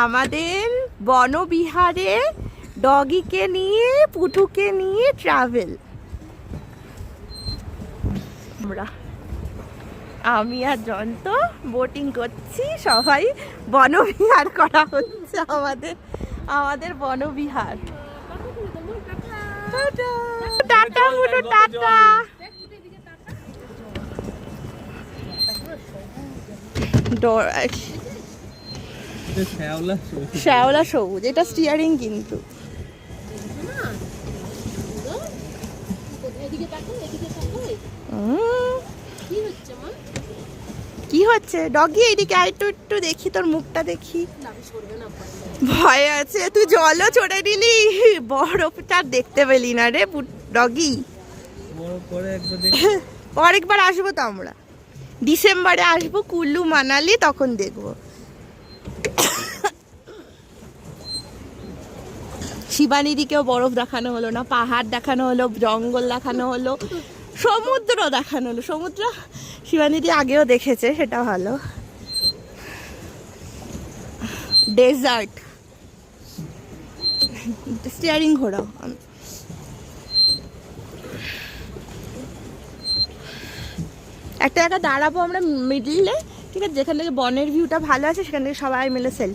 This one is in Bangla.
আমাদের বনবিহারে ডগিকে নিয়ে পুটুকে নিয়ে ট্রাভেল। আমি আর জয়ন্ত বোটিং করছি, সবাই বনবিহার করা হচ্ছে আমাদের বনবিহার। Tata Putu, tata. শ্যাওলা সবুজ, এটা স্টিয়ারিং কিন্তু। কি হচ্ছে ডগি? এইদিকে একটু একটু দেখি, তোর মুখটা দেখি। ভয় আছে, তুই জলও চড়ে নিলি, বরফটা দেখতে পেলি না রে ডগি। পরেকবার আসবো তো আমরা, ডিসেম্বরে আসবো কুল্লু মানালি, তখন দেখবো। শিবানীদিকেও বরফ দেখানো হলো না, পাহাড় দেখানো হলো, জঙ্গল দেখানো হলো, সমুদ্র দেখানো হলো। সমুদ্র শিবানীদি আগেও দেখেছে, সেটা ভালো। ডেজার্ট, স্টিয়ারিং ঘোরাও। একটা জায়গা দাঁড়াবো আমরা মিডলে, ঠিক আছে, যেখান থেকে বনের ভিউটা ভালো আছে, সেখান থেকে সবাই মিলে সেলফি